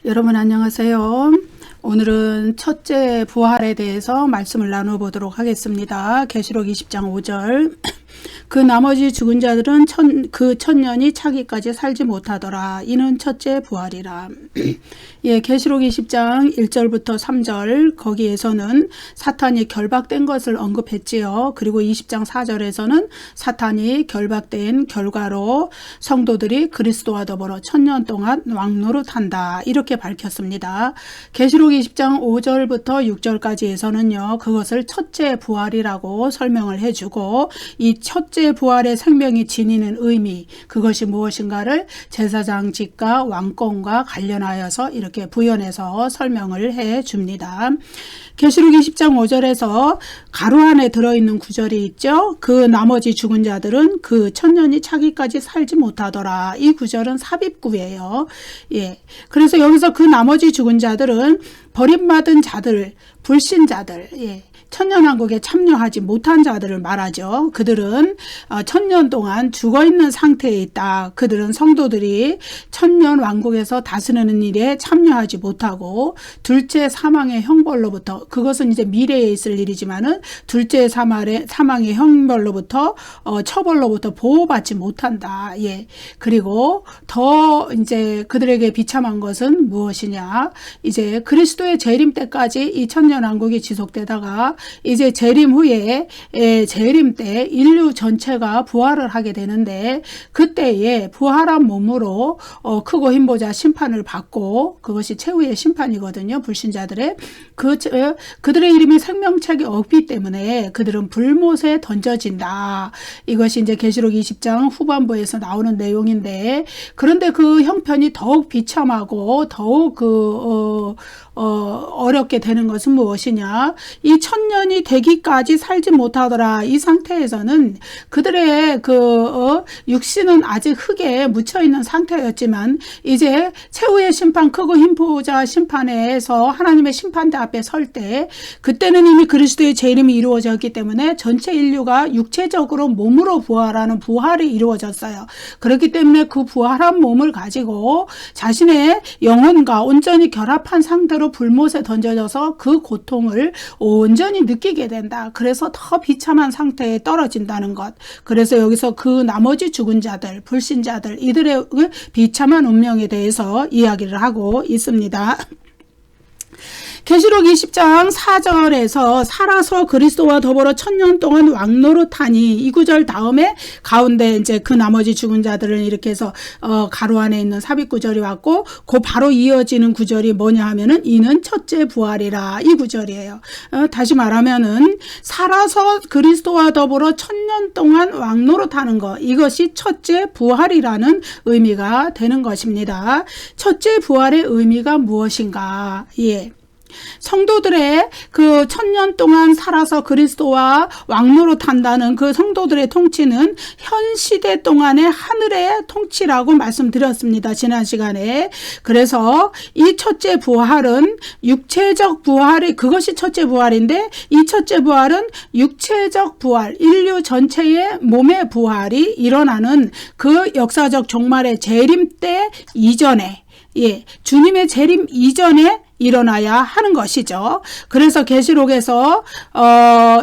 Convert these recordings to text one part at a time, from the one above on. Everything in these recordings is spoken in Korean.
여러분 안녕하세요. 오늘은 첫째 부활에 대해서 말씀을 나눠보도록 하겠습니다. 계시록 20장 5절 그 나머지 죽은 자들은 그 천년이 차기까지 살지 못하더라. 이는 첫째 부활이라. 예, 계시록 20장 1절부터 3절 거기에서는 사탄이 결박된 것을 언급했지요. 그리고 20장 4절에서는 사탄이 결박된 결과로 성도들이 그리스도와 더불어 천년 동안 왕노릇한다. 이렇게 밝혔습니다. 계시록 20장 5절부터 6절까지에서는요. 그것을 첫째 부활이라고 설명을 해주고 이 첫째 부활의 생명이 지니는 의미, 그것이 무엇인가를 제사장직과 왕권과 관련하여서 이렇게 부연해서 설명을 해 줍니다. 계시록 20장 5절에서 가로 안에 들어있는 구절이 있죠. 그 나머지 죽은 자들은 그 천년이 차기까지 살지 못하더라. 이 구절은 삽입구예요. 예. 그래서 여기서 그 나머지 죽은 자들은 버림받은 자들, 불신자들, 예. 천년왕국에 참여하지 못한 자들을 말하죠. 그들은 천년 동안 죽어있는 상태에 있다. 그들은 성도들이 천년왕국에서 다스리는 일에 참여하지 못하고 둘째 사망의 형벌로부터, 그것은 이제 미래에 있을 일이지만은 둘째 사망의 형벌로부터 처벌로부터 보호받지 못한다. 예. 그리고 더 이제 그들에게 비참한 것은 무엇이냐? 이제 그리스도의 재림 때까지 이 천년왕국이 지속되다가 이제 재림 후에 재림 때 인류 전체가 부활을 하게 되는데 그때에 부활한 몸으로 크고 힘보자 심판을 받고, 그것이 최후의 심판이거든요. 불신자들의 그들의 이름이 생명책에 없기 때문에 그들은 불못에 던져진다. 이것이 이제 계시록 20장 후반부에서 나오는 내용인데, 그런데 그 형편이 더욱 비참하고 더욱 어렵게 되는 것은 무엇이냐? 이 천년이 되기까지 살지 못하더라. 이 상태에서는 그들의 육신은 아직 흙에 묻혀 있는 상태였지만 이제 최후의 심판, 크고 힘보자 심판에서 하나님의 심판대 앞에 설 때, 그때는 이미 그리스도의 재림이 이루어졌기 때문에 전체 인류가 육체적으로 몸으로 부활하는 부활이 이루어졌어요. 그렇기 때문에 그 부활한 몸을 가지고 자신의 영혼과 온전히 결합한 상태로 불못에 던져져서 그 고통을 온전히 느끼게 된다. 그래서 더 비참한 상태에 떨어진다는 것. 그래서 여기서 그 나머지 죽은 자들, 불신자들, 이들의 비참한 운명에 대해서 이야기를 하고 있습니다. 계시록 20장 4절에서 살아서 그리스도와 더불어 천년 동안 왕노릇하니, 이 구절 다음에 가운데 이제 그 나머지 죽은 자들을 이렇게 해서 가로 안에 있는 삽입 구절이 왔고, 그 바로 이어지는 구절이 뭐냐 하면은 이는 첫째 부활이라. 이 구절이에요. 다시 말하면은 살아서 그리스도와 더불어 천년 동안 왕노릇하는 것, 이것이 첫째 부활이라는 의미가 되는 것입니다. 첫째 부활의 의미가 무엇인가? 예. 성도들의 그 천년 동안 살아서 그리스도와 왕노릇한다는 그 성도들의 통치는 현 시대 동안의 하늘의 통치라고 말씀드렸습니다. 지난 시간에. 그래서 이 첫째 부활은 육체적 부활이, 그것이 첫째 부활인데, 이 첫째 부활은 육체적 부활, 인류 전체의 몸의 부활이 일어나는 그 역사적 종말의 재림 때 이전에, 예, 주님의 재림 이전에 일어나야 하는 것이죠. 그래서 계시록에서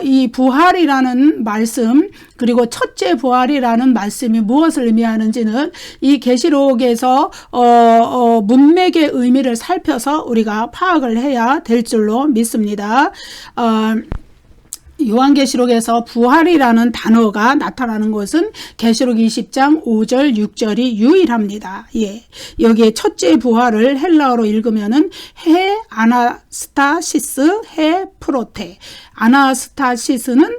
이 부활이라는 말씀, 그리고 첫째 부활이라는 말씀이 무엇을 의미하는지는 이 계시록에서 문맥의 의미를 살펴서 우리가 파악을 해야 될 줄로 믿습니다. 요한계시록에서 부활이라는 단어가 나타나는 것은 계시록 20장 5절 6절이 유일합니다. 예. 여기에 첫째 부활을 헬라어로 읽으면은 해 아나스타시스 해 프로테. 아나스타시스는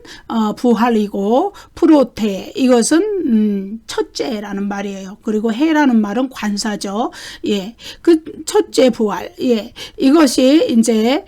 부활이고 프로테, 이것은 첫째라는 말이에요. 그리고 해라는 말은 관사죠. 예, 그 첫째 부활. 예, 이것이 이제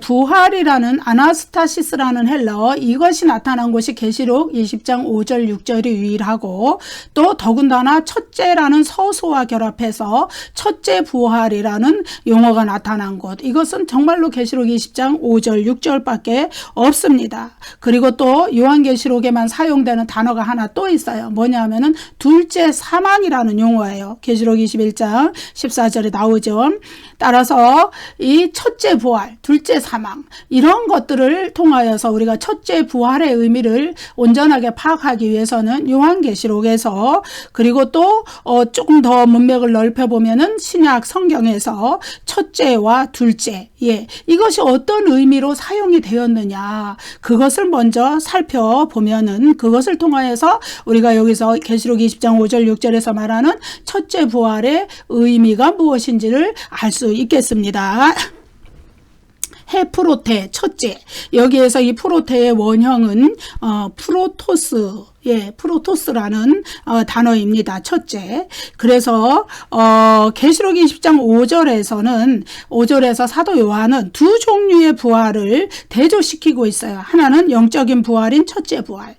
부활이라는 아나스타시스라는 나타나는 헬러, 이것이 나타난 곳이 계시록 20장 5절 6절이 유일하고, 또 더군다나 첫째라는 서수와 결합해서 첫째 부활이라는 용어가 나타난 곳, 이것은 정말로 계시록 20장 5절 6절밖에 없습니다. 그리고 또 요한계시록에만 사용되는 단어가 하나 또 있어요. 뭐냐면은 둘째 사망이라는 용어예요. 계시록 21장 14절에 나오죠. 따라서 이 첫째 부활, 둘째 사망, 이런 것들을 통하여서 우리가 첫째 부활의 의미를 온전하게 파악하기 위해서는 요한계시록에서, 그리고 또 조금 더 문맥을 넓혀보면은 신약 성경에서 첫째와 둘째, 이것이 어떤 의미로 사용이 되었느냐, 그것을 먼저 살펴보면은 그것을 통하여서 우리가 여기서 계시록 20장 5절 6절에서 말하는 첫째 부활의 의미가 무엇인지를 알 수 있겠습니다. 헤프로테, 첫째. 여기에서 이 프로테의 원형은 프로토스, 프로토스라는 단어입니다. 첫째. 그래서 계시록 20장 5절에서 사도 요한은 두 종류의 부활을 대조시키고 있어요. 하나는 영적인 부활인 첫째 부활,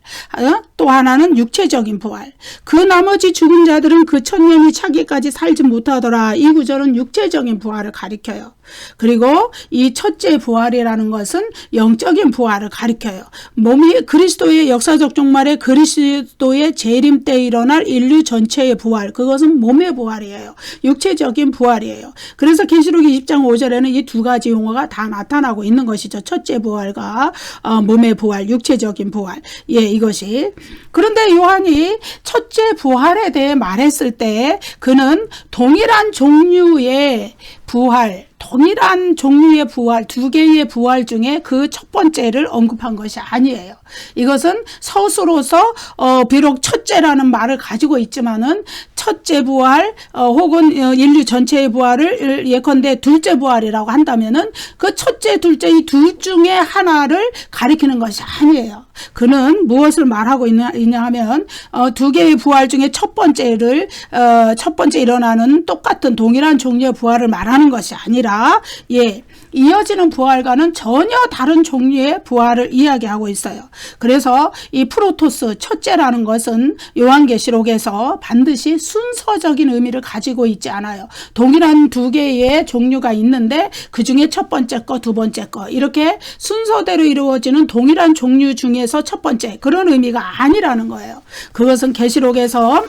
또 하나는 육체적인 부활. 그 나머지 죽은 자들은 그 천년이 차기까지 살지 못하더라. 이 구절은 육체적인 부활을 가리켜요. 그리고 이 첫째 부활이라는 것은 영적인 부활을 가리켜요. 몸이 그리스도의 역사적 종말에 그리스도의 재림 때 일어날 인류 전체의 부활, 그것은 몸의 부활이에요. 육체적인 부활이에요. 그래서 계시록 20장 5절에는 이 두 가지 용어가 다 나타나고 있는 것이죠. 첫째 부활과 몸의 부활, 육체적인 부활. 이것이. 그런데 요한이 첫째 부활에 대해 말했을 때 그는 동일한 종류의 부활, 동일한 종류의 부활, 두 개의 부활 중에 그 첫 번째를 언급한 것이 아니에요. 이것은 서수로서 비록 첫째라는 말을 가지고 있지만은 첫째 부활 혹은 인류 전체의 부활을 예컨대 둘째 부활이라고 한다면은 그 첫째, 둘째 이 둘 중에 하나를 가리키는 것이 아니에요. 그는 무엇을 말하고 있냐 하면 두 개의 부활 중에 첫 번째 일어나는 똑같은 동일한 종류의 부활을 말하는 것이 아니라 이어지는 부활과는 전혀 다른 종류의 부활을 이야기하고 있어요. 그래서 이 프로토스, 첫째라는 것은 요한계시록에서 반드시 순서적인 의미를 가지고 있지 않아요. 동일한 두 개의 종류가 있는데 그 중에 첫 번째 거, 두 번째 거, 이렇게 순서대로 이루어지는 동일한 종류 중에서 첫 번째, 그런 의미가 아니라는 거예요. 그것은 계시록에서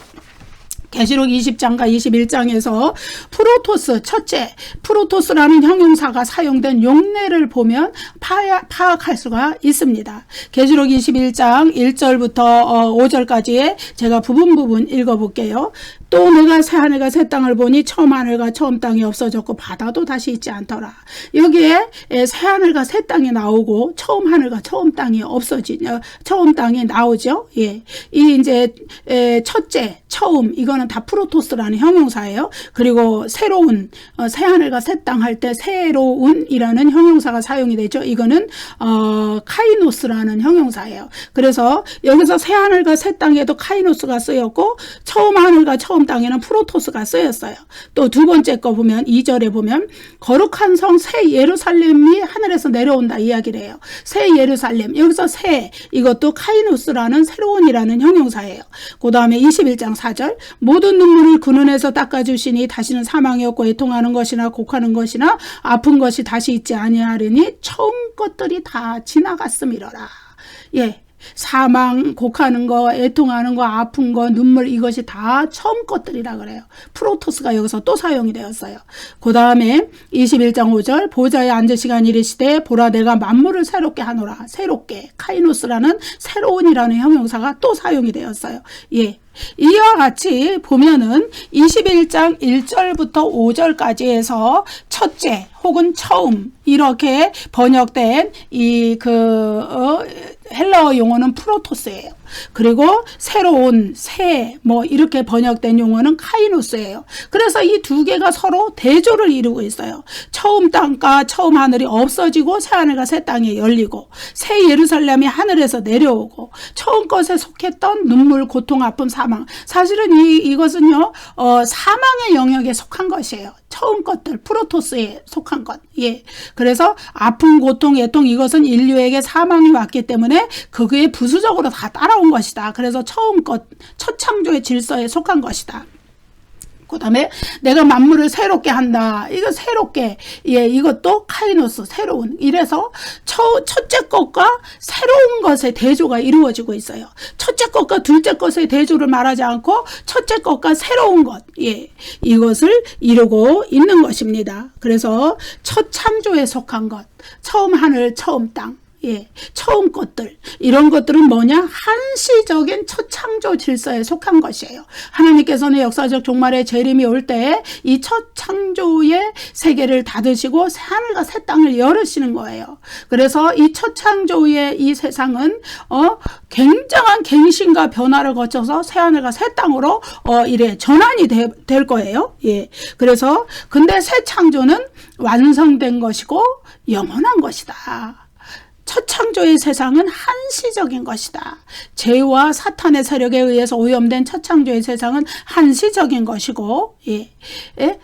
계시록 20장과 21장에서 프로토스, 첫째, 프로토스라는 형용사가 사용된 용례를 보면 파악할 수가 있습니다. 계시록 21장 1절부터 5절까지의 제가 부분 읽어볼게요. 또 내가 새 하늘과 새 땅을 보니 처음 하늘과 처음 땅이 없어졌고 바다도 다시 있지 않더라. 여기에 새 하늘과 새 땅이 나오고 처음 하늘과 처음 땅이 처음 땅이 나오죠. 이 이제 첫째, 처음, 이거는 다 프로토스라는 형용사예요. 그리고 새로운, 새 하늘과 새 땅 할 때 새로운이라는 형용사가 사용이 되죠. 이거는 카이노스라는 형용사예요. 그래서 여기서 새 하늘과 새 땅에도 카이노스가 쓰였고 처음 하늘과 처음 땅에는 프로토스가 쓰였어요. 또 두 번째 거 보면 2절에 보면 거룩한 성 새 예루살렘이 하늘에서 내려온다 이야기를 해요. 새 예루살렘, 여기서 새, 이것도 카이노스라는 새로운이라는 형용사예요. 그 다음에 21장 4절, 모든 눈물을 그 눈에서 닦아주시니 다시는 사망이 없고 애통하는 것이나 곡하는 것이나 아픈 것이 다시 있지 아니하리니 처음 것들이 다 지나갔음이로라. 사망, 곡하는 거, 애통하는 거, 아픈 거, 눈물, 이것이 다 처음 것들이라 그래요. 프로토스가 여기서 또 사용이 되었어요. 그 다음에 21장 5절, 보좌에 앉으시간 이르시되 보라 내가 만물을 새롭게 하노라. 새롭게, 카이노스라는 새로운이라는 형용사가 또 사용이 되었어요. 이와 같이 보면은 21장 1절부터 5절까지 해서 첫째 혹은 처음 이렇게 번역된 헬라어 용어는 프로토스예요. 그리고 새로운, 새, 이렇게 번역된 용어는 카이노스예요. 그래서 이 두 개가 서로 대조를 이루고 있어요. 처음 땅과 처음 하늘이 없어지고 새 하늘과 새 땅이 열리고 새 예루살렘이 하늘에서 내려오고 처음 것에 속했던 눈물, 고통, 아픔, 사망. 사실은 이것은요, 사망의 영역에 속한 것이에요. 처음 것들, 프로토스에 속한 것. 예. 그래서 아픔, 고통, 애통 이것은 인류에게 사망이 왔기 때문에 그게 부수적으로 다 따라온 것이다. 그래서 처음 것, 첫 창조의 질서에 속한 것이다. 그 다음에 내가 만물을 새롭게 한다. 이거 새롭게. 예, 이것도 카이노스, 새로운. 이래서 첫째 것과 새로운 것의 대조가 이루어지고 있어요. 첫째 것과 둘째 것의 대조를 말하지 않고 첫째 것과 새로운 것. 예, 이것을 이루고 있는 것입니다. 그래서 첫 창조에 속한 것. 처음 하늘, 처음 땅. 예, 처음 것들 이런 것들은 뭐냐? 한시적인 첫 창조 질서에 속한 것이에요. 하나님께서는 역사적 종말의 재림이 올 때 이 첫 창조의 세계를 닫으시고 새하늘과 새 땅을 열으시는 거예요. 그래서 이 첫 창조의 이 세상은 굉장한 갱신과 변화를 거쳐서 새하늘과 새 땅으로 이래 전환이 될 거예요. 예, 그래서 근데 새 창조는 완성된 것이고 영원한 것이다. 첫 창조의 세상은 한시적인 것이다. 죄와 사탄의 세력에 의해서 오염된 첫 창조의 세상은 한시적인 것이고, 예.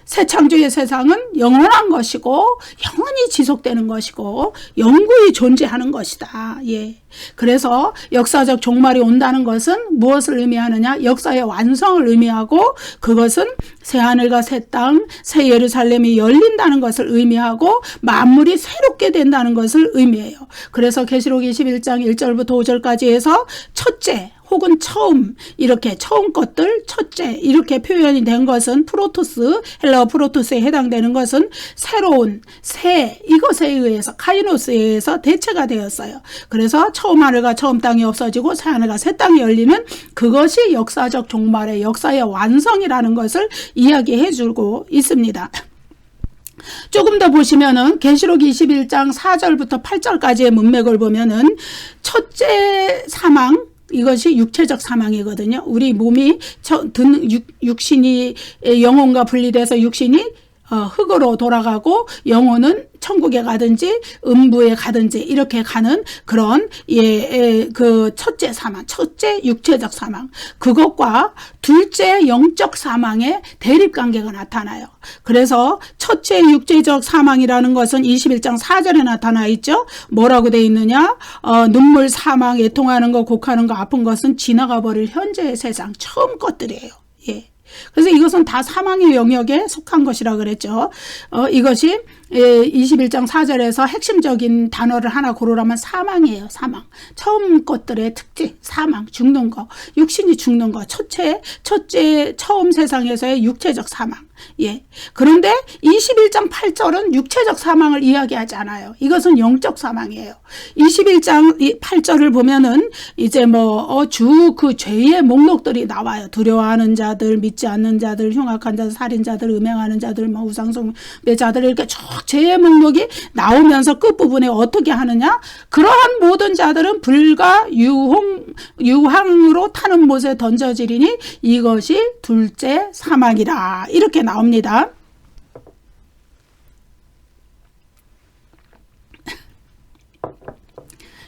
새 창조의 세상은 영원한 것이고, 영원히 지속되는 것이고, 영구히 존재하는 것이다. 예. 그래서 역사적 종말이 온다는 것은 무엇을 의미하느냐? 역사의 완성을 의미하고 그것은 새하늘과 새 땅, 새 예루살렘이 열린다는 것을 의미하고 만물이 새롭게 된다는 것을 의미해요. 그래서 계시록 21장 1절부터 5절까지 해서 첫째 혹은 처음 이렇게 처음 것들 첫째 이렇게 표현이 된 것은 프로토스 헬라어 프로토스에 해당되는 것은 새로운 새 이것에 의해서 카이노스에 의해서 대체가 되었어요. 그래서 처음 하늘과 처음 땅이 없어지고 새 하늘과 새 땅이 열리는 그것이 역사적 종말의 역사의 완성이라는 것을 이야기해 주고 있습니다. 조금 더 보시면은 계시록 21장 4절부터 8절까지의 문맥을 보면은 첫째 사망 이것이 육체적 사망이거든요. 우리 몸이 육신이 영혼과 분리돼서 육신이 흙으로 돌아가고 영혼은 천국에 가든지 음부에 가든지 이렇게 가는 그런 그 첫째 사망, 첫째 육체적 사망 그것과 둘째 영적 사망의 대립 관계가 나타나요. 그래서 첫째 육체적 사망이라는 것은 21장 4절에 나타나 있죠. 뭐라고 되어 있느냐? 눈물, 사망, 애통하는 것, 곡하는 것, 아픈 것은 지나가 버릴 현재의 세상 처음 것들이에요. 예. 그래서 이것은 다 사망의 영역에 속한 것이라 그랬죠. 이것이 21장 4절에서 핵심적인 단어를 하나 고르라면 사망이에요. 사망. 처음 것들의 특징, 사망, 죽는 거, 육신이 죽는 거, 첫째 처음 세상에서의 육체적 사망. 예. 그런데 21장 8절은 육체적 사망을 이야기하지 않아요. 이것은 영적 사망이에요. 21장 8절을 보면은 이제 그 죄의 목록들이 나와요. 두려워하는 자들, 믿지 않는 자들, 흉악한 자들, 살인자들, 음행하는 자들, 우상숭배자들 이렇게 쭉 죄의 목록이 나오면서 끝부분에 어떻게 하느냐? 그러한 모든 자들은 불과 유황으로 타는 못에 던져지리니 이것이 둘째 사망이라. 이렇게 나옵니다.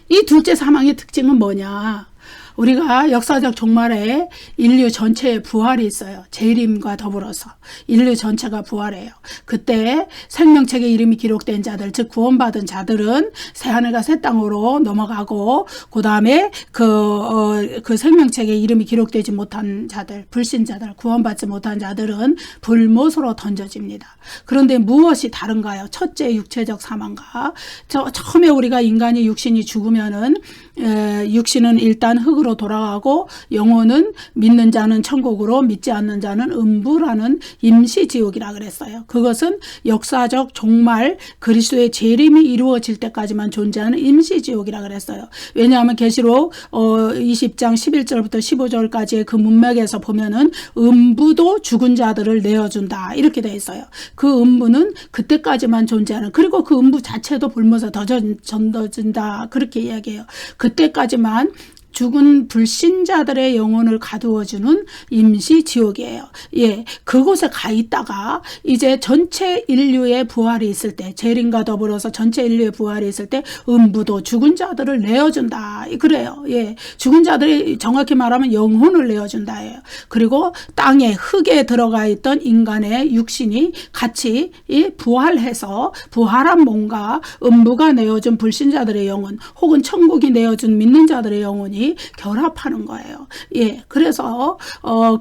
이 둘째 사망의 특징은 뭐냐? 우리가 역사적 종말에 인류 전체의 부활이 있어요. 재림과 더불어서 인류 전체가 부활해요. 그때 생명책에 이름이 기록된 자들, 즉 구원받은 자들은 새하늘과 새 땅으로 넘어가고 그 다음에 그 생명책에 이름이 기록되지 못한 자들, 불신자들, 구원받지 못한 자들은 불못으로 던져집니다. 그런데 무엇이 다른가요? 첫째 육체적 사망과 처음에 우리가 인간이 육신이 죽으면은 육신은 일단 흙으로 돌아가고 영혼은 믿는 자는 천국으로 믿지 않는 자는 음부라는 임시지옥이라 그랬어요. 그것은 역사적 종말 그리스도의 재림이 이루어질 때까지만 존재하는 임시지옥이라 그랬어요. 왜냐하면 계시록 20장 11절부터 15절까지의 그 문맥에서 보면은 음부도 죽은 자들을 내어준다 이렇게 되어 있어요. 그 음부는 그때까지만 존재하는 그리고 그 음부 자체도 불못에 던져진다 그렇게 이야기해요. 그때까지만 죽은 불신자들의 영혼을 가두어주는 임시 지옥이에요. 예, 그곳에 가 있다가 이제 전체 인류의 부활이 있을 때, 재림과 더불어서 전체 인류의 부활이 있을 때 음부도 죽은 자들을 내어준다. 그래요. 예, 죽은 자들이 정확히 말하면 영혼을 내어준다예요. 그리고 땅에 흙에 들어가 있던 인간의 육신이 같이 부활해서 부활한 몸과 음부가 내어준 불신자들의 영혼, 혹은 천국이 내어준 믿는 자들의 영혼이 결합하는 거예요. 예, 그래서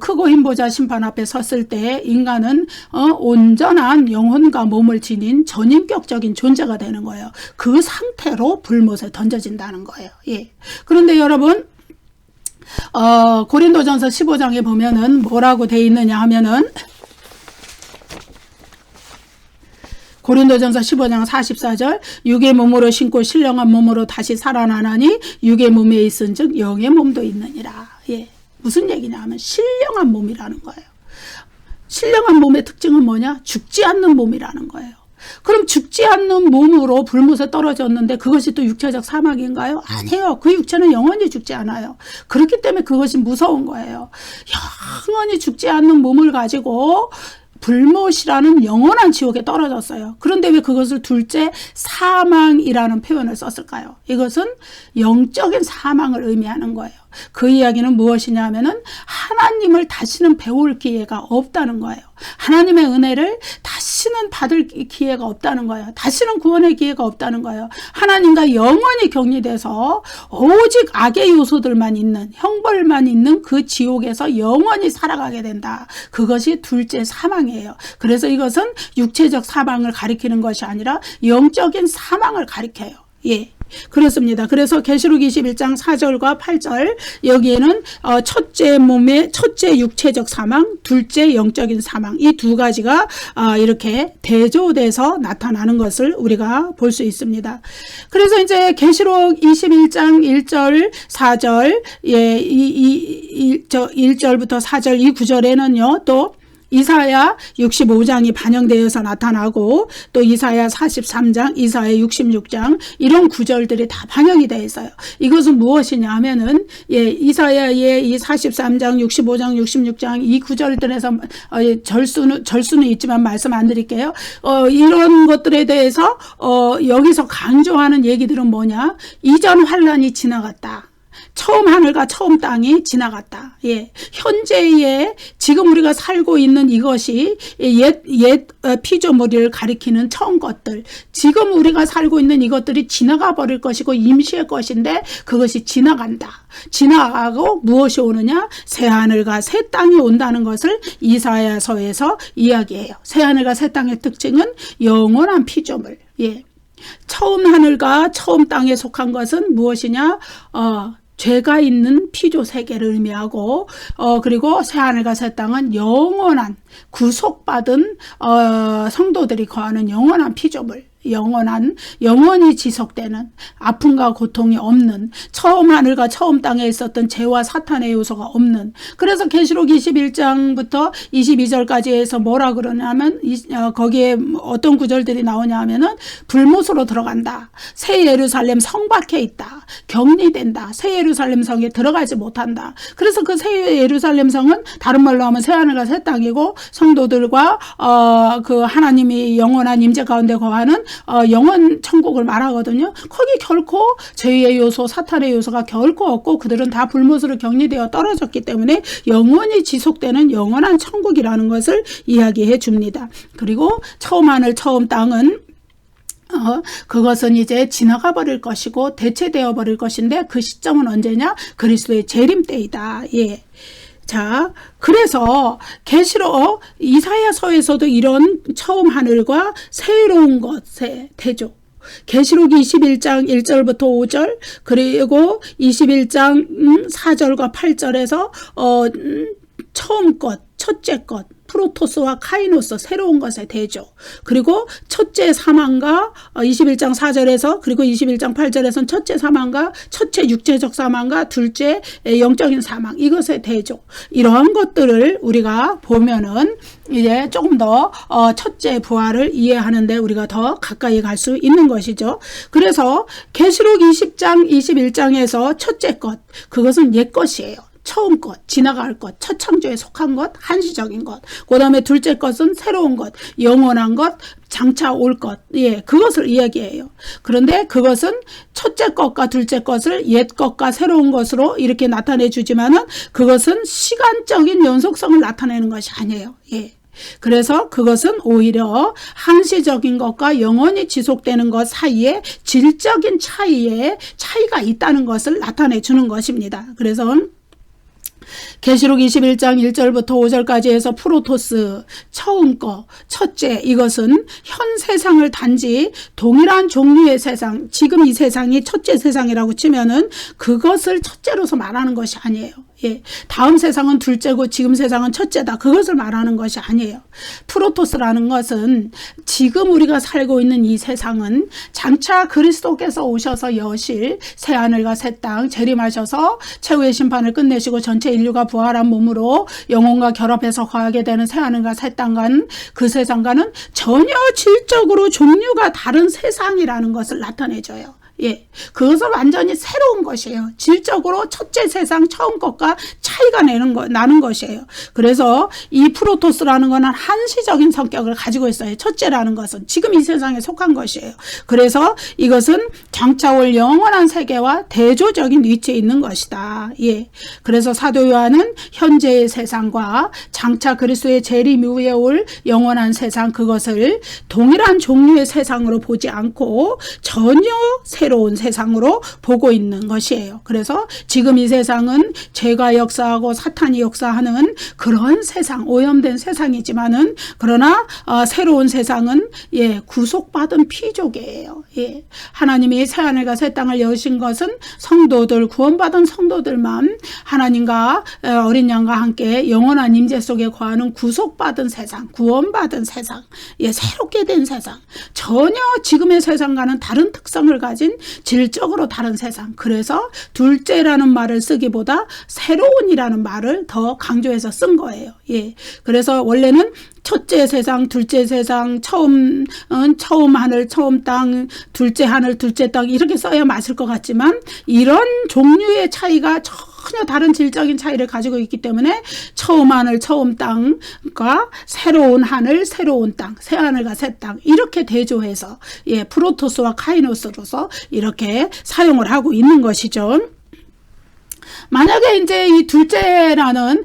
크고 힘보자 심판 앞에 섰을 때 인간은 온전한 영혼과 몸을 지닌 전인격적인 존재가 되는 거예요. 그 상태로 불못에 던져진다는 거예요. 예. 그런데 여러분, 고린도전서 15장에 보면은 뭐라고 돼 있느냐 하면은, 고린도전서 15장 44절, 육의 몸으로 신고 신령한 몸으로 다시 살아나나니 육의 몸에 있은즉 영의 몸도 있느니라. 예, 무슨 얘기냐 하면 신령한 몸이라는 거예요. 신령한 몸의 특징은 뭐냐? 죽지 않는 몸이라는 거예요. 그럼 죽지 않는 몸으로 불못에 떨어졌는데 그것이 또 육체적 사망인가요? 아니에요. 그 육체는 영원히 죽지 않아요. 그렇기 때문에 그것이 무서운 거예요. 영원히 죽지 않는 몸을 가지고 불못이라는 영원한 지옥에 떨어졌어요. 그런데 왜 그것을 둘째 사망이라는 표현을 썼을까요? 이것은 영적인 사망을 의미하는 거예요. 그 이야기는 무엇이냐 하면은 하나님을 다시는 배울 기회가 없다는 거예요. 하나님의 은혜를 다시는 받을 기회가 없다는 거예요. 다시는 구원의 기회가 없다는 거예요. 하나님과 영원히 격리돼서 오직 악의 요소들만 있는, 형벌만 있는 그 지옥에서 영원히 살아가게 된다. 그것이 둘째 사망이에요. 그래서 이것은 육체적 사망을 가리키는 것이 아니라 영적인 사망을 가리켜요. 예. 그렇습니다. 그래서 계시록 21장 4절과 8절, 여기에는 첫째 몸의 첫째 육체적 사망, 둘째 영적인 사망, 이 두 가지가 이렇게 대조돼서 나타나는 것을 우리가 볼 수 있습니다. 그래서 이제 계시록 21장 1절 4절, 예, 1절부터 4절 이 구절에는요, 또 이사야 65장이 반영되어서 나타나고, 또 이사야 43장, 이사야 66장, 이런 구절들이 다 반영이 되어 있어요. 이것은 무엇이냐 하면은, 예, 이사야의 이 43장, 65장, 66장 이 구절들에서 절수는 있지만 말씀 안 드릴게요. 이런 것들에 대해서 여기서 강조하는 얘기들은 뭐냐? 이전 환란이 지나갔다. 처음 하늘과 처음 땅이 지나갔다. 예. 현재의 지금 우리가 살고 있는 이것이 옛 피조물을 가리키는 처음 것들. 지금 우리가 살고 있는 이것들이 지나가 버릴 것이고 임시의 것인데 그것이 지나간다. 지나가고 무엇이 오느냐? 새 하늘과 새 땅이 온다는 것을 이사야서에서 이야기해요. 새 하늘과 새 땅의 특징은 영원한 피조물. 예. 처음 하늘과 처음 땅에 속한 것은 무엇이냐? 죄가 있는 피조 세계를 의미하고, 그리고 새 하늘과 새 땅은 영원한 구속받은 성도들이 거하는 영원한 피조물, 영원히 지속되는 아픔과 고통이 없는, 처음 하늘과 처음 땅에 있었던 죄와 사탄의 요소가 없는. 그래서 계시록 21장부터 22절까지 해서 뭐라 그러냐면, 거기에 어떤 구절들이 나오냐 하면은 불못으로 들어간다. 새 예루살렘 성 밖에 있다. 격리된다. 새 예루살렘 성에 들어가지 못한다. 그래서 그 새 예루살렘 성은 다른 말로 하면 새 하늘과 새 땅이고, 성도들과 그 하나님이 영원한 임재 가운데 거하는 영원 천국을 말하거든요. 거기 결코 죄의 요소, 사탄의 요소가 결코 없고 그들은 다 불못으로 격리되어 떨어졌기 때문에 영원히 지속되는 영원한 천국이라는 것을 이야기해 줍니다. 그리고 처음 하늘, 처음 땅은 그것은 이제 지나가 버릴 것이고 대체되어 버릴 것인데 그 시점은 언제냐? 그리스도의 재림 때이다. 예. 자, 그래서 계시록 이사야서에서도 이런 처음 하늘과 새로운 것의 대조, 계시록 21장 1절부터 5절, 그리고 21장 4절과 8절에서 처음 것, 첫째 것, 프로토스와 카이노스 새로운 것의 대조. 그리고 첫째 사망과 21장 4절에서 그리고 21장 8절에서는 첫째 사망과 첫째 육체적 사망과 둘째 영적인 사망 이것의 대조. 이러한 것들을 우리가 보면은 이제 조금 더 첫째 부활을 이해하는데 우리가 더 가까이 갈 수 있는 것이죠. 그래서 계시록 20장 21장에서 첫째 것 그것은 옛 것이에요. 처음 것, 지나갈 것, 첫 창조에 속한 것, 한시적인 것. 그 다음에 둘째 것은 새로운 것, 영원한 것, 장차 올 것. 예, 그것을 이야기해요. 그런데 그것은 첫째 것과 둘째 것을 옛 것과 새로운 것으로 이렇게 나타내 주지만은 그것은 시간적인 연속성을 나타내는 것이 아니에요. 예. 그래서 그것은 오히려 한시적인 것과 영원히 지속되는 것 사이에 질적인 차이가 있다는 것을 나타내 주는 것입니다. 그래서 계시록 21장 1절부터 5절까지 해서 프로토스, 처음 거, 첫째 이것은 현 세상을 단지 동일한 종류의 세상, 지금 이 세상이 첫째 세상이라고 치면은 그것을 첫째로서 말하는 것이 아니에요. 예, 다음 세상은 둘째고 지금 세상은 첫째다. 그것을 말하는 것이 아니에요. 프로토스라는 것은 지금 우리가 살고 있는 이 세상은 장차 그리스도께서 오셔서 여실 새하늘과 새 땅 재림하셔서 최후의 심판을 끝내시고 전체 인류가 부활한 몸으로 영혼과 결합해서 거하게 되는 새하늘과 새 땅과는 그 세상과는 전혀 질적으로 종류가 다른 세상이라는 것을 나타내줘요. 예, 그것은 완전히 새로운 것이에요. 질적으로 첫째 세상 처음 것과 차이가 나는 것이에요. 그래서 이 프로토스라는 것은 한시적인 성격을 가지고 있어요. 첫째라는 것은 지금 이 세상에 속한 것이에요. 그래서 이것은 장차 올 영원한 세계와 대조적인 위치에 있는 것이다. 예, 그래서 사도 요한은 현재의 세상과 장차 그리스도의 재림 이후에 올 영원한 세상 그것을 동일한 종류의 세상으로 보지 않고 전혀 새로운 세상으로 보고 있는 것이에요. 그래서 지금 이 세상은 죄가 역사하고 사탄이 역사하는 그런 세상, 오염된 세상이지만은 그러나 새로운 세상은 예, 구속받은 피조계예요. 예. 하나님이 새하늘과 새 땅을 여신 것은 성도들, 구원받은 성도들만 하나님과 어린 양과 함께 영원한 임재 속에 거하는 구속받은 세상, 구원받은 세상, 예, 새롭게 된 세상, 전혀 지금의 세상과는 다른 특성을 가진 질적으로 다른 세상. 그래서 둘째라는 말을 쓰기보다 새로운이라는 말을 더 강조해서 쓴 거예요. 예. 그래서 원래는 첫째 세상, 둘째 세상, 처음 하늘, 처음 땅, 둘째 하늘, 둘째 땅 이렇게 써야 맞을 것 같지만 이런 종류의 차이가 전혀 다른 질적인 차이를 가지고 있기 때문에 처음 하늘, 처음 땅과 새로운 하늘, 새로운 땅, 새 하늘과 새 땅 이렇게 대조해서 예, 프로토스와 카이노스로서 이렇게 사용을 하고 있는 것이죠. 만약에 이제 이 둘째라는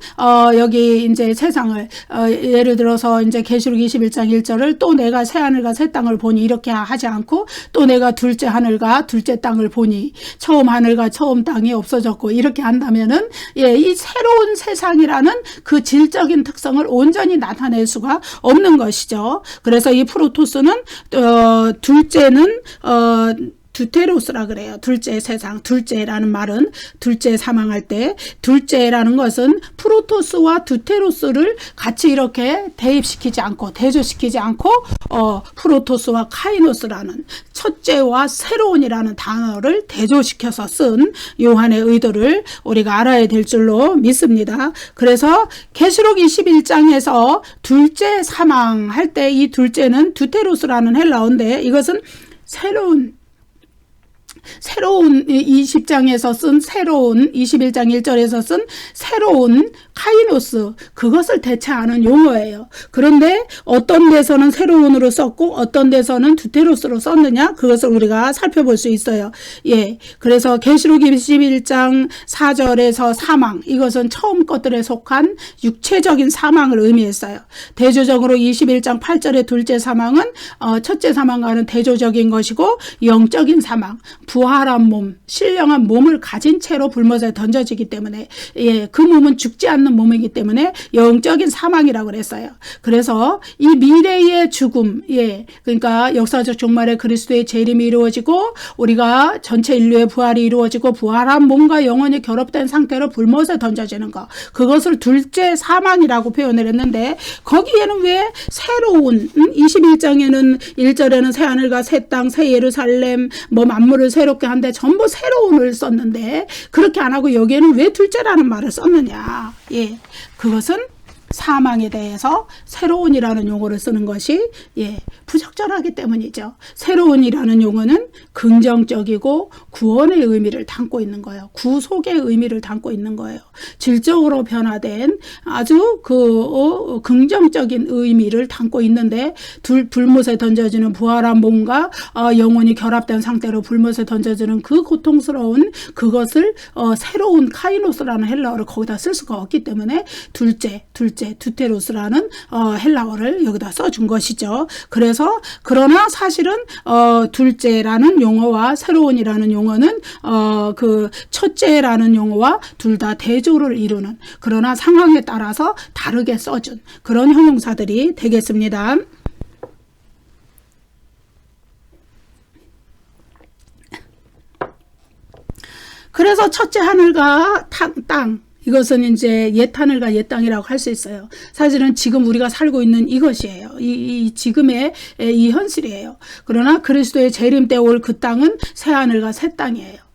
여기 이제 세상을 예를 들어서 이제 계시록 21장 1절을 또 내가 새 하늘과 새 땅을 보니 이렇게 하지 않고 또 내가 둘째 하늘과 둘째 땅을 보니 처음 하늘과 처음 땅이 없어졌고 이렇게 한다면은 예, 이 새로운 세상이라는 그 질적인 특성을 온전히 나타낼 수가 없는 것이죠. 그래서 이 프로토스는 둘째는 두테로스라 그래요. 둘째 세상, 둘째라는 말은 둘째 사망할 때 둘째라는 것은 프로토스와 두테로스를 같이 이렇게 대입시키지 않고 대조시키지 않고 프로토스와 카이노스라는 첫째와 새로운이라는 단어를 대조시켜서 쓴 요한의 의도를 우리가 알아야 될 줄로 믿습니다. 그래서 계시록 21장에서 둘째 사망할 때 이 둘째는 두테로스라는 헬라어인데 이것은 새로운 20장에서 쓴 새로운 21장 1절에서 쓴 새로운 카이노스 그것을 대체하는 용어예요. 그런데 어떤 데서는 새로운으로 썼고 어떤 데서는 두테로스로 썼느냐 그것을 우리가 살펴볼 수 있어요. 예, 그래서 계시록 21장 4절에서 사망 이것은 처음 것들에 속한 육체적인 사망을 의미했어요. 대조적으로 21장 8절의 둘째 사망은 첫째 사망과는 대조적인 것이고 영적인 사망 부활한 몸, 신령한 몸을 가진 채로 불못에 던져지기 때문에 그 몸은 죽지 않는 몸이기 때문에 영적인 사망이라고 그랬어요. 그래서 이 미래의 죽음, 그러니까 역사적 종말에 그리스도의 재림이 이루어지고 우리가 전체 인류의 부활이 이루어지고 부활한 몸과 영혼이 결합된 상태로 불못에 던져지는 것, 그것을 둘째 사망이라고 표현을 했는데 거기에는 왜 새로운 21장에는 1절에는 새 하늘과 새 땅, 새 예루살렘 뭐 만물을 새롭게 한데 전부 새로운을 썼는데 그렇게 안 하고 여기에는 왜 둘째라는 말을 썼느냐. 그것은 사망에 대해서 새로운이라는 용어를 쓰는 것이 부적절하기 때문이죠. 새로운이라는 용어는 긍정적이고 구원의 의미를 담고 있는 거예요. 구속의 의미를 담고 있는 거예요. 질적으로 변화된 아주 긍정적인 의미를 담고 있는데 불못에 던져지는 부활한 몸과 영혼이 결합된 상태로 불못에 던져지는 그 고통스러운 그것을 새로운 카이노스라는 헬라어를 거기다 쓸 수가 없기 때문에 둘째 두테로스라는 헬라어를 여기다 써준 것이죠. 그래서 그러나 사실은 둘째라는 용어와 새로운이라는 용어는 그 첫째라는 용어와 둘 다 대조를 이루는, 그러나 상황에 따라서 다르게 써준 그런 형용사들이 되겠습니다. 그래서 첫째 하늘과 땅, 이것은 이제 옛 하늘과 옛 땅이라고 할 수 있어요. 사실은 지금 우리가 살고 있는 이것이에요. 이 지금의 이 현실이에요. 그러나 그리스도의 재림 때 올 그 땅은 새 하늘과 새 땅이에요.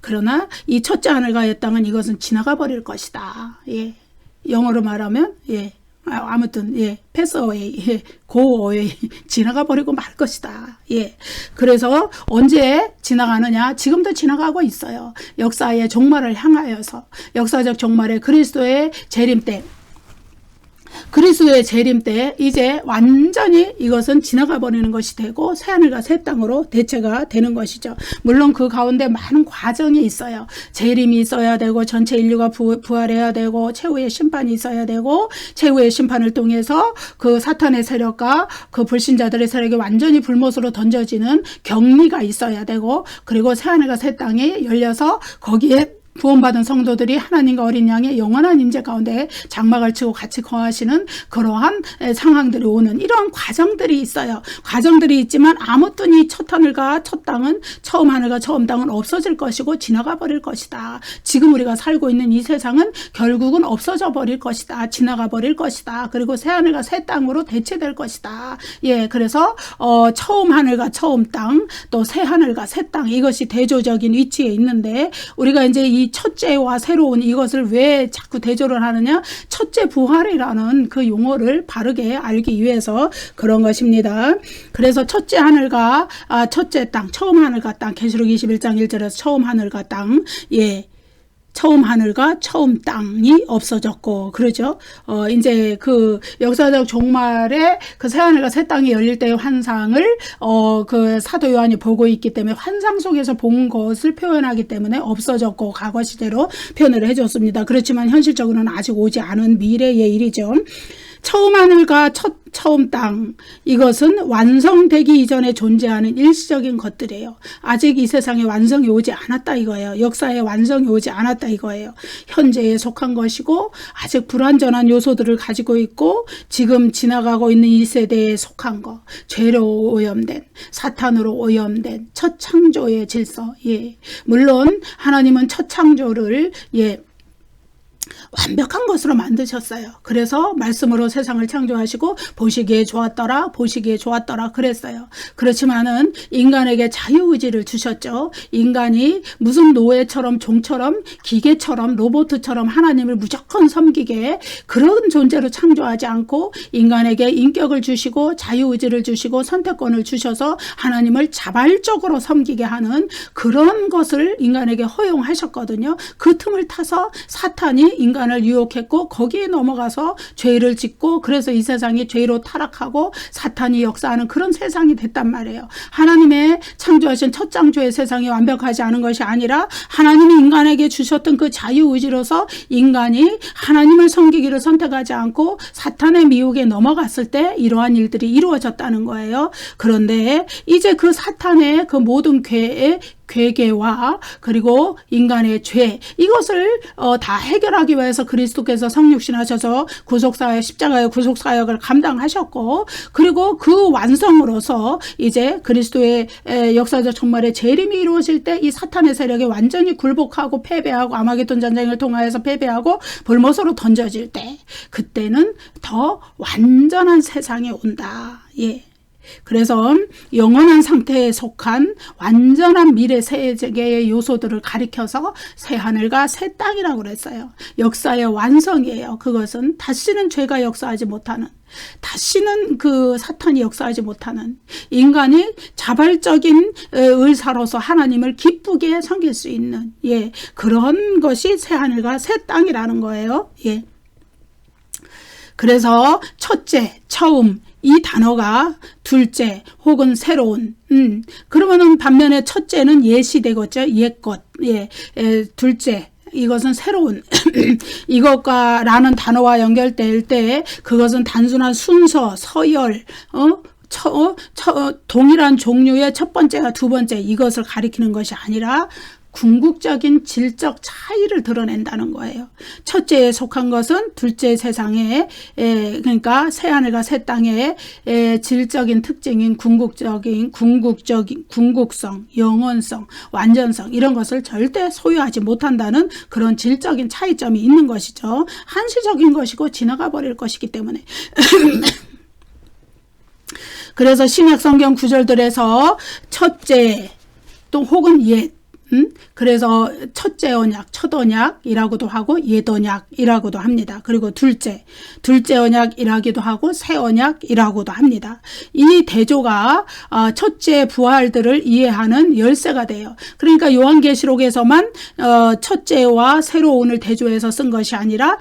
그러나 이 첫째 하늘과 옛 땅은 이것은 지나가 버릴 것이다. 영어로 말하면 아무튼 패스어웨이, 고어웨이, 지나가 버리고 말 것이다. 그래서 언제 지나가느냐? 지금도 지나가고 있어요. 역사의 종말을 향하여서, 역사적 종말의 그리스도의 재림 때, 그리스도의 재림 때 이제 완전히 이것은 지나가 버리는 것이 되고 새하늘과 새 땅으로 대체가 되는 것이죠. 물론 그 가운데 많은 과정이 있어요. 재림이 있어야 되고 전체 인류가 부활해야 되고 최후의 심판이 있어야 되고 최후의 심판을 통해서 그 사탄의 세력과 그 불신자들의 세력이 완전히 불못으로 던져지는 격리가 있어야 되고, 그리고 새하늘과 새 땅이 열려서 거기에 구원받은 성도들이 하나님과 어린 양의 영원한 임재 가운데 장막을 치고 같이 거하시는 그러한 상황들이 오는 이런 과정들이 있어요. 과정들이 있지만 아무튼 이 첫 하늘과 첫 땅은, 처음 하늘과 처음 땅은 없어질 것이고 지나가 버릴 것이다. 지금 우리가 살고 있는 이 세상은 결국은 없어져 버릴 것이다. 지나가 버릴 것이다. 그리고 새 하늘과 새 땅으로 대체될 것이다. 그래서 처음 하늘과 처음 땅, 또 새 하늘과 새 땅, 이것이 대조적인 위치에 있는데 우리가 이제 이 첫째와 새로운 이것을 왜 자꾸 대조를 하느냐? 첫째 부활이라는 그 용어를 바르게 알기 위해서 그런 것입니다. 그래서 첫째 하늘과 첫째 땅, 처음 하늘과 땅, 계시록 21장 1절에서 처음 하늘과 땅, 처음 하늘과 처음 땅이 없어졌고, 그러죠. 이제 그 역사적 종말에 그 새 하늘과 새 땅이 열릴 때의 환상을 그 사도 요한이 보고 있기 때문에 환상 속에서 본 것을 표현하기 때문에 없어졌고 과거 시제로 표현을 해줬습니다. 그렇지만 현실적으로는 아직 오지 않은 미래의 일이죠. 처음 하늘과 처음 땅, 이것은 완성되기 이전에 존재하는 일시적인 것들이에요. 아직 이 세상에 완성이 오지 않았다 이거예요. 역사에 완성이 오지 않았다 이거예요. 현재에 속한 것이고 아직 불완전한 요소들을 가지고 있고 지금 지나가고 있는 이 세대에 속한 것, 죄로 오염된, 사탄으로 오염된 첫 창조의 질서. 물론 하나님은 첫 창조를 완벽한 것으로 만드셨어요. 그래서 말씀으로 세상을 창조하시고 보시기에 좋았더라, 보시기에 좋았더라 그랬어요. 그렇지만은 인간에게 자유의지를 주셨죠. 인간이 무슨 노예처럼, 종처럼, 기계처럼, 로봇처럼 하나님을 무조건 섬기게, 그런 존재로 창조하지 않고 인간에게 인격을 주시고 자유의지를 주시고 선택권을 주셔서 하나님을 자발적으로 섬기게 하는 그런 것을 인간에게 허용하셨거든요. 그 틈을 타서 사탄이 인간을 유혹했고 거기에 넘어가서 죄를 짓고, 그래서 이 세상이 죄로 타락하고 사탄이 역사하는 그런 세상이 됐단 말이에요. 하나님의 창조하신 첫 창조의 세상이 완벽하지 않은 것이 아니라 하나님이 인간에게 주셨던 그 자유의지로서 인간이 하나님을 섬기기를 선택하지 않고 사탄의 미혹에 넘어갔을 때 이러한 일들이 이루어졌다는 거예요. 그런데 이제 그 사탄의 그 모든 괴계와 그리고 인간의 죄, 이것을 다 해결하기 위해서 그리스도께서 성육신하셔서 구속사역, 십자가의 구속사역을 감당하셨고, 그리고 그 완성으로서 이제 그리스도의 역사적 종말의 재림이 이루어질 때 이 사탄의 세력이 완전히 굴복하고 패배하고 아마겟돈 전쟁을 통하여서 패배하고 불못으로 던져질 때, 그때는 더 완전한 세상이 온다. 예. 그래서 영원한 상태에 속한 완전한 미래 세계의 요소들을 가리켜서 새 하늘과 새 땅이라고 그랬어요. 역사의 완성이에요. 그것은 다시는 죄가 역사하지 못하는, 다시는 그 사탄이 역사하지 못하는, 인간이 자발적인 의사로서 하나님을 기쁘게 섬길 수 있는, 예, 그런 것이 새 하늘과 새 땅이라는 거예요. 예. 그래서 첫째, 처음, 이 단어가 둘째 혹은 새로운, 그러면은 반면에 첫째는 예시되겠죠. 옛것, 예, 둘째, 이것은 새로운 이것과 라는 단어와 연결될 때 그것은 단순한 순서, 서열, 동일한 종류의 첫 번째와 두 번째, 이것을 가리키는 것이 아니라 궁극적인 질적 차이를 드러낸다는 거예요. 첫째에 속한 것은 둘째 세상에, 그러니까 새하늘과 새 땅의 질적인 특징인 궁극성, 영원성, 완전성, 이런 것을 절대 소유하지 못한다는 그런 질적인 차이점이 있는 것이죠. 한시적인 것이고 지나가 버릴 것이기 때문에. 그래서 신약 성경 구절들에서 첫째 또 혹은 옛, 그래서 첫째 언약, 첫 언약이라고도 하고 옛 언약이라고도 합니다. 그리고 둘째 언약이라기도 하고 새 언약이라고도 합니다. 이 대조가 첫째 부활들을 이해하는 열쇠가 돼요. 그러니까 요한계시록에서만 첫째와 새로운을 대조해서 쓴 것이 아니라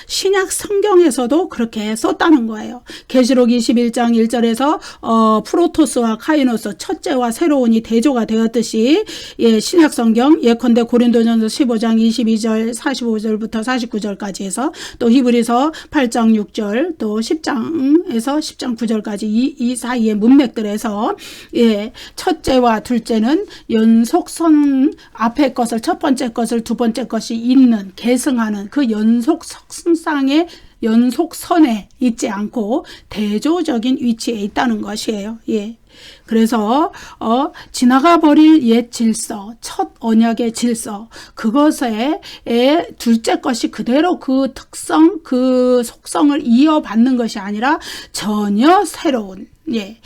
신약 성경에서도 그렇게 썼다는 거예요. 계시록 21장 1절에서 프로토스와 카이노스, 첫째와 새로운이 대조가 되었듯이, 예, 신약 성경 예컨대 고린도전서 15장 22절 45절부터 49절까지 해서 또 히브리서 8장 6절 또 10장에서 10장 9절까지 이 사이의 문맥들에서, 예, 첫째와 둘째는 연속선, 앞에 것을, 첫 번째 것을 두 번째 것이 있는, 계승하는 그 연속성상의 연속선에 있지 않고 대조적인 위치에 있다는 것이에요. 예. 그래서 지나가 버릴 옛 질서, 첫 언약의 질서, 그것에 둘째 것이 그대로 그 특성, 그 속성을 이어받는 것이 아니라 전혀 새로운, 예,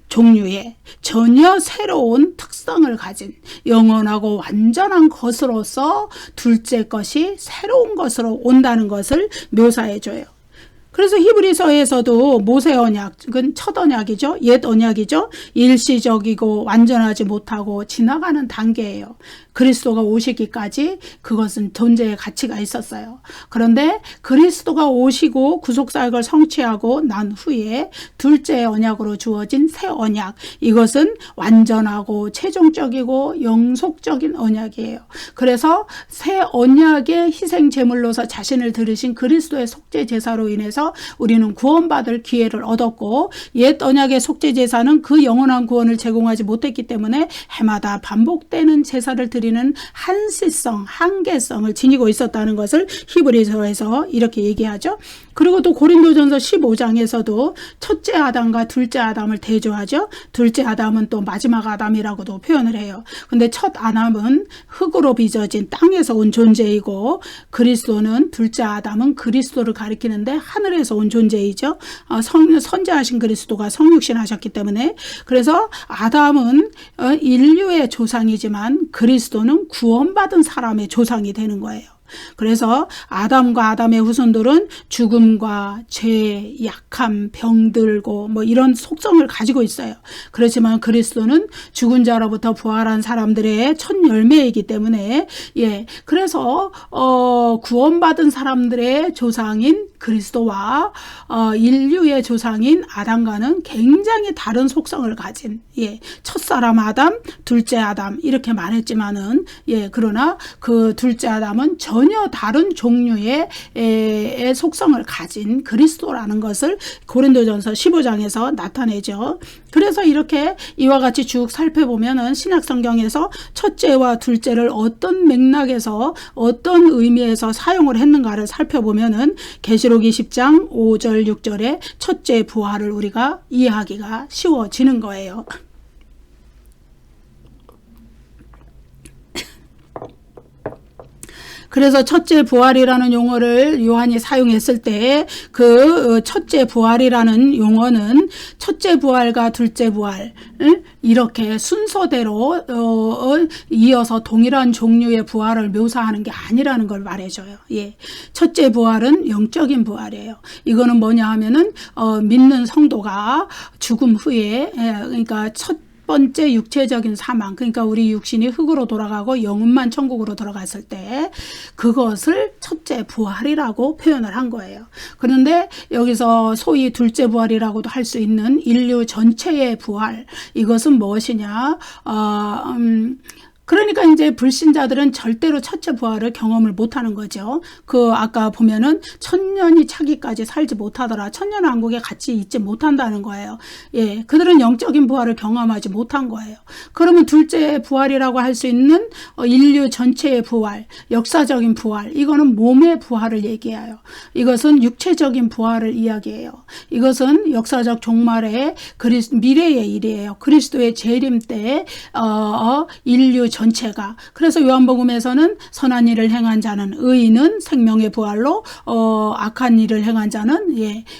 종류의 전혀 새로운 특성을 가진 영원하고 완전한 것으로서 둘째 것이 새로운 것으로 온다는 것을 묘사해 줘요. 그래서 히브리서에서도 모세 언약은 첫 언약이죠. 옛 언약이죠. 일시적이고 완전하지 못하고 지나가는 단계예요. 그리스도가 오시기까지 그것은 존재의 가치가 있었어요. 그런데 그리스도가 오시고 구속사역을 성취하고 난 후에 둘째 언약으로 주어진 새 언약, 이것은 완전하고 최종적이고 영속적인 언약이에요. 그래서 새 언약의 희생 제물로서 자신을 들으신 그리스도의 속죄 제사로 인해서 우리는 구원받을 기회를 얻었고, 옛 언약의 속죄 제사는 그 영원한 구원을 제공하지 못했기 때문에 해마다 반복되는 제사를 드리는 한시성, 한계성을 지니고 있었다는 것을 히브리서에서 이렇게 얘기하죠. 그리고 또 고린도전서 15장에서도 첫째 아담과 둘째 아담을 대조하죠. 둘째 아담은 또 마지막 아담이라고도 표현을 해요. 근데 첫 아담은 흙으로 빚어진 땅에서 온 존재이고, 그리스도는, 둘째 아담은 그리스도를 가리키는데 하늘에서 온 존재이죠. 선지하신 그리스도가 성육신하셨기 때문에. 그래서 아담은 인류의 조상이지만 그리스도는 구원받은 사람의 조상이 되는 거예요. 그래서 아담과 아담의 후손들은 죽음과 죄, 약함, 병들고 뭐 이런 속성을 가지고 있어요. 그렇지만 그리스도는 죽은 자로부터 부활한 사람들의 첫 열매이기 때문에, 예, 그래서 구원받은 사람들의 조상인 그리스도와 인류의 조상인 아담과는 굉장히 다른 속성을 가진, 첫사람 아담, 둘째 아담 이렇게 말했지만은, 그러나 그 둘째 아담은 전혀 다른 종류의 속성을 가진 그리스도라는 것을 고린도전서 15장에서 나타내죠. 그래서 이렇게 이와 같이 쭉 살펴보면은 신약성경에서 첫째와 둘째를 어떤 맥락에서 어떤 의미에서 사용을 했는가를 살펴보면은 계시록 20장 5절 6절에 첫째 부활을 우리가 이해하기가 쉬워지는 거예요. 그래서 첫째 부활이라는 용어를 요한이 사용했을 때 그 첫째 부활이라는 용어는 첫째 부활과 둘째 부활 이렇게 순서대로 이어서 동일한 종류의 부활을 묘사하는 게 아니라는 걸 말해줘요. 첫째 부활은 영적인 부활이에요. 이거는 뭐냐 하면은 믿는 성도가 죽음 후에 그러니까 첫 번째 육체적인 사망, 그러니까 우리 육신이 흙으로 돌아가고 영혼만 천국으로 들어갔을 때 그것을 첫째 부활이라고 표현을 한 거예요. 그런데 여기서 소위 둘째 부활이라고도 할 수 있는 인류 전체의 부활, 이것은 무엇이냐? 그러니까 이제 불신자들은 절대로 첫째 부활을 경험을 못하는 거죠. 아까 보면은 천년이 차기까지 살지 못하더라. 천년왕국에 같이 있지 못한다는 거예요. 그들은 영적인 부활을 경험하지 못한 거예요. 그러면 둘째 부활이라고 할 수 있는 인류 전체의 부활, 역사적인 부활, 이거는 몸의 부활을 얘기해요. 이것은 육체적인 부활을 이야기해요. 이것은 역사적 종말의 미래의 일이에요. 그리스도의 재림 때 인류 전체가. 그래서 요한복음에서는 선한 일을 행한 자는, 의인은 생명의 부활로, 악한 일을 행한 자는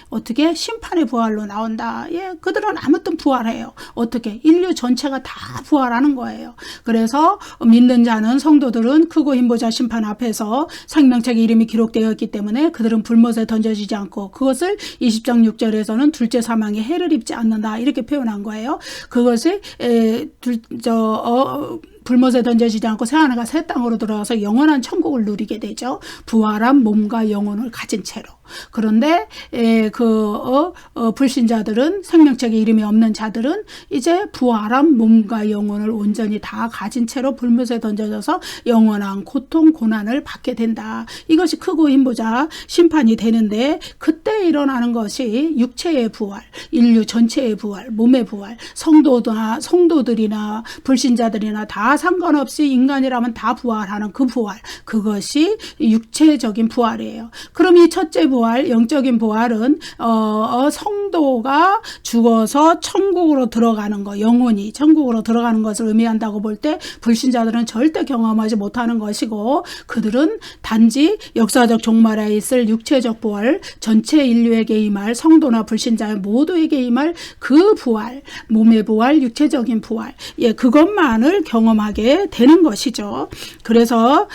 어떻게 심판의 부활로 나온다. 그들은 아무튼 부활해요. 어떻게? 인류 전체가 다 부활하는 거예요. 그래서 믿는 자는, 성도들은 크고 힘보자 심판 앞에서 생명책에 이름이 기록되어 있기 때문에 그들은 불못에 던져지지 않고, 그것을 20장 6절에서는 둘째 사망의 해를 입지 않는다 이렇게 표현한 거예요. 그것이 불못에 던져지지 않고 새하늘과 새 땅으로 들어가서 영원한 천국을 누리게 되죠. 부활한 몸과 영혼을 가진 채로. 그런데 불신자들은, 생명책에 이름이 없는 자들은 이제 부활한 몸과 영혼을 온전히 다 가진 채로 불못에 던져져서 영원한 고통, 고난을 받게 된다. 이것이 크고 힘보자 심판이 되는데, 그때 일어나는 것이 육체의 부활, 인류 전체의 부활, 몸의 부활, 성도들이나 불신자들이나 다 상관없이 인간이라면 다 부활하는 그 부활, 그것이 육체적인 부활이에요. 그럼 이 첫째 부활, 영적인 부활은 성도가 죽어서 천국으로 들어가는 거, 영혼이 천국으로 들어가는 것을 의미한다고 볼 때, 불신자들은 절대 경험하지 못하는 것이고, 그들은 단지 역사적 종말에 있을 육체적 부활, 전체 인류에게 임할, 성도나 불신자 모두에게 임할 그 부활, 몸의 부활, 육체적인 부활, 그것만을 경험하게 되는 것이죠. 그래서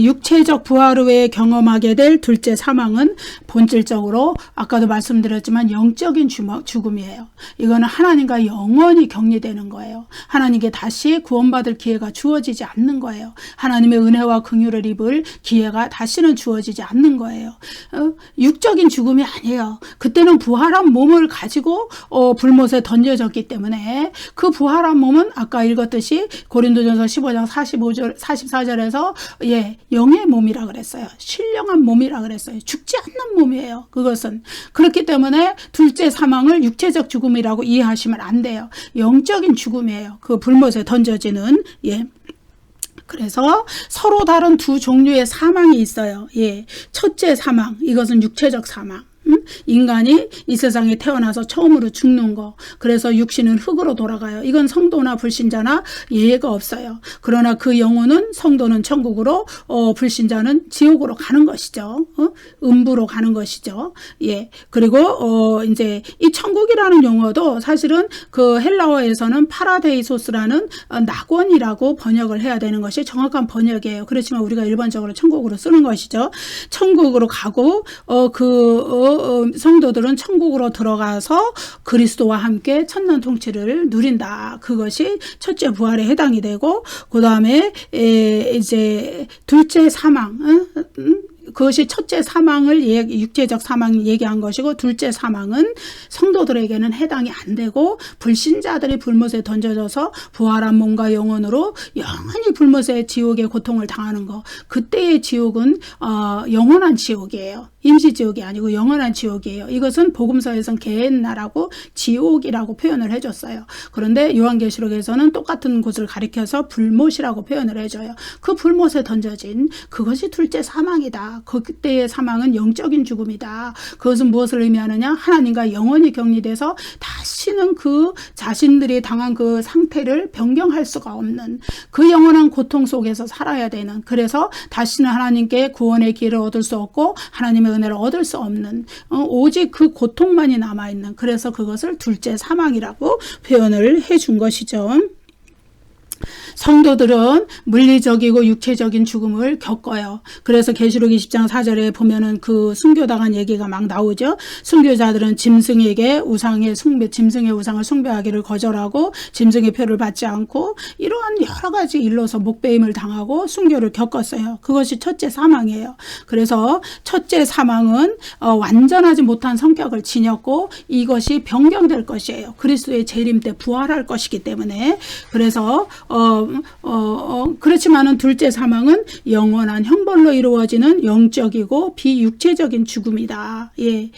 육체적 부활 후에 경험하게 될 둘째 사망은 본질적으로 아까도 말씀드렸지만 영적인 죽음이에요. 이거는 하나님과 영원히 격리되는 거예요. 하나님께 다시 구원받을 기회가 주어지지 않는 거예요. 하나님의 은혜와 긍휼을 입을 기회가 다시는 주어지지 않는 거예요. 육적인 죽음이 아니에요. 그때는 부활한 몸을 가지고 불못에 던져졌기 때문에, 그 부활한 몸은 아까 읽었듯이 고린도전서 15장 45절, 44절에서 영의 몸이라 그랬어요. 신령한 몸이라 그랬어요. 죽지 않는 몸이에요. 그것은. 그렇기 때문에 둘째 사망을 육체적 죽음이라고 이해하시면 안 돼요. 영적인 죽음이에요. 그 불못에 던져지는. 그래서 서로 다른 두 종류의 사망이 있어요. 첫째 사망, 이것은 육체적 사망. 인간이 이 세상에 태어나서 처음으로 죽는 거. 그래서 육신은 흙으로 돌아가요. 이건 성도나 불신자나 예외가 없어요. 그러나 그 영혼은, 성도는 천국으로, 불신자는 지옥으로 가는 것이죠. 음부로 가는 것이죠. 그리고 이제 이 천국이라는 용어도 사실은 그 헬라어에서는 파라데이소스라는 낙원이라고 번역을 해야 되는 것이 정확한 번역이에요. 그렇지만 우리가 일반적으로 천국으로 쓰는 것이죠. 천국으로 가고 성도들은 천국으로 들어가서 그리스도와 함께 천년 통치를 누린다. 그것이 첫째 부활에 해당이 되고, 그 다음에 이제 둘째 사망, 그것이 첫째 사망을 육체적 사망 얘기한 것이고, 둘째 사망은 성도들에게는 해당이 안 되고 불신자들이 불못에 던져져서 부활한 몸과 영혼으로 영원히 불못의 지옥의 고통을 당하는 거. 그때의 지옥은 영원한 지옥이에요. 임시지옥이 아니고 영원한 지옥이에요. 이것은 복음서에서는 게헨나라고 지옥이라고 표현을 해줬어요. 그런데 요한계시록에서는 똑같은 곳을 가리켜서 불못이라고 표현을 해줘요. 그 불못에 던져진 그것이 둘째 사망이다. 그때의 사망은 영적인 죽음이다. 그것은 무엇을 의미하느냐? 하나님과 영원히 격리돼서 다시는 그 자신들이 당한 그 상태를 변경할 수가 없는 그 영원한 고통 속에서 살아야 되는, 그래서 다시는 하나님께 구원의 길을 얻을 수 없고 하나님의 은혜를 얻을 수 없는, 오직 그 고통만이 남아있는, 그래서 그것을 둘째 사망이라고 표현을 해준 것이죠. 성도들은 물리적이고 육체적인 죽음을 겪어요. 그래서 계시록 20장 4절에 보면은 그 순교당한 얘기가 막 나오죠. 순교자들은 짐승의 우상을 숭배하기를 거절하고 짐승의 표를 받지 않고 이러한 여러 가지 일로서 목배임을 당하고 순교를 겪었어요. 그것이 첫째 사망이에요. 그래서 첫째 사망은 완전하지 못한 성격을 지녔고 이것이 변경될 것이에요. 그리스도의 재림 때 부활할 것이기 때문에. 그래서 그렇지만은 둘째 사망은 영원한 형벌로 이루어지는 영적이고 비육체적인 죽음이다. 예.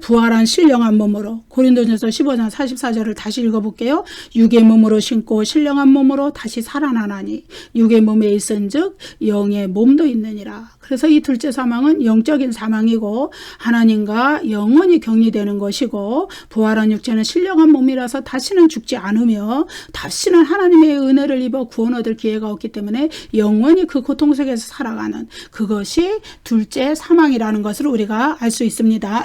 부활한 신령한 몸으로, 고린도전서 15장 44절을 다시 읽어볼게요. 육의 몸으로 신고 신령한 몸으로 다시 살아나나니 육의 몸에 있은즉 영의 몸도 있느니라. 그래서 이 둘째 사망은 영적인 사망이고 하나님과 영원히 격리되는 것이고, 부활한 육체는 신령한 몸이라서 다시는 죽지 않으며 다시는 하나님의 은혜를 입어 구원 얻을 기회가 없기 때문에 영원히 그 고통 속에서 살아가는, 그것이 둘째 사망이라는 것을 우리가 알 수 있습니다.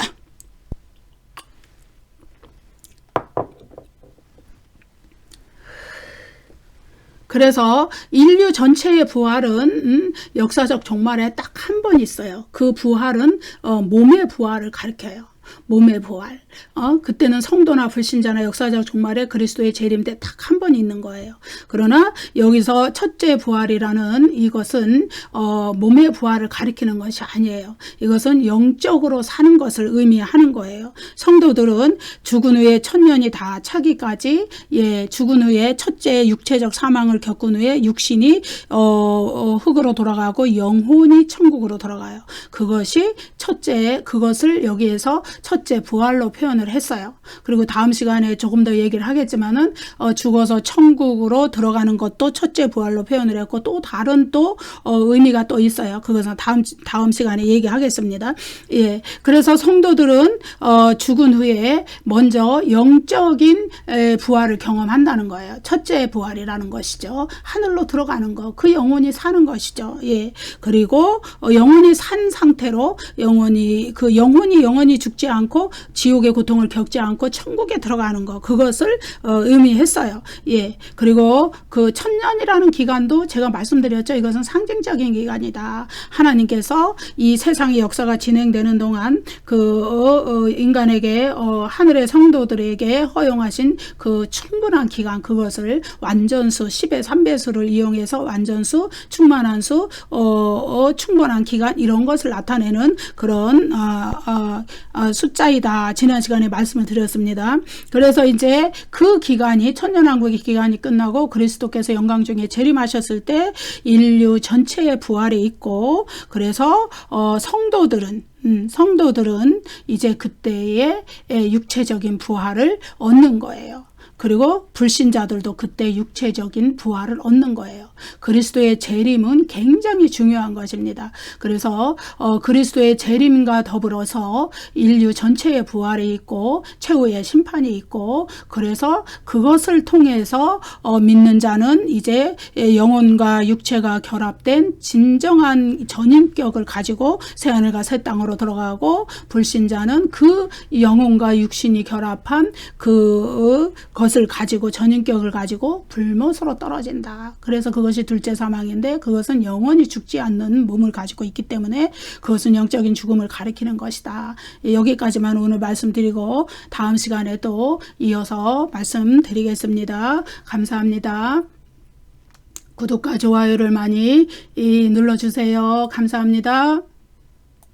그래서 인류 전체의 부활은 역사적 종말에 딱 한 번 있어요. 그 부활은 몸의 부활을 가리켜요. 몸의 부활. 그때는 성도나 불신자나 역사적 종말에 그리스도의 재림 때 딱 한 번 있는 거예요. 그러나 여기서 첫째 부활이라는 이것은 몸의 부활을 가리키는 것이 아니에요. 이것은 영적으로 사는 것을 의미하는 거예요. 성도들은 죽은 후에 천년이 다 차기까지, 죽은 후에 첫째 육체적 사망을 겪은 후에 육신이 흙으로 돌아가고 영혼이 천국으로 돌아가요. 그것이 그것을 여기에서 첫째 부활로 표현을 했어요. 그리고 다음 시간에 조금 더 얘기를 하겠지만은 죽어서 천국으로 들어가는 것도 첫째 부활로 표현을 했고, 또 다른 의미가 또 있어요. 그것은 다음 시간에 얘기하겠습니다. 예. 그래서 성도들은 죽은 후에 먼저 영적인 부활을 경험한다는 거예요. 첫째 부활이라는 것이죠. 하늘로 들어가는 거, 그 영혼이 사는 것이죠. 예. 그리고 영혼이 산 상태로 영혼이 죽지 않고 지옥의 고통을 겪지 않고 천국에 들어가는 거, 그것을 의미했어요. 예. 그리고 그 천년이라는 기간도 제가 말씀드렸죠. 이것은 상징적인 기간이다. 하나님께서 이 세상의 역사가 진행되는 동안 인간에게 하늘의 성도들에게 허용하신 그 충분한 기간, 그것을 완전수 10의 3배수를 이용해서 완전수, 충만한 수, 충분한 기간, 이런 것을 나타내는 그런 숫자이다. 지난 시간에 말씀을 드렸습니다. 그래서 이제 그 기간이, 천년왕국의 기간이 끝나고 그리스도께서 영광 중에 재림하셨을 때 인류 전체의 부활이 있고, 그래서 성도들은 이제 그때의 육체적인 부활을 얻는 거예요. 그리고 불신자들도 그때 육체적인 부활을 얻는 거예요. 그리스도의 재림은 굉장히 중요한 것입니다. 그래서 그리스도의 재림과 더불어서 인류 전체의 부활이 있고 최후의 심판이 있고, 그래서 그것을 통해서 믿는 자는 이제 영혼과 육체가 결합된 진정한 전인격을 가지고 새하늘과 새 땅으로 들어가고, 불신자는 그 영혼과 육신이 결합한 것을 가지고, 전인격을 가지고 불못으로 떨어진다. 그래서 그것이 둘째 사망인데, 그것은 영원히 죽지 않는 몸을 가지고 있기 때문에 그것은 영적인 죽음을 가리키는 것이다. 여기까지만 오늘 말씀드리고 다음 시간에 또 이어서 말씀드리겠습니다. 감사합니다. 구독과 좋아요를 많이 눌러주세요. 감사합니다.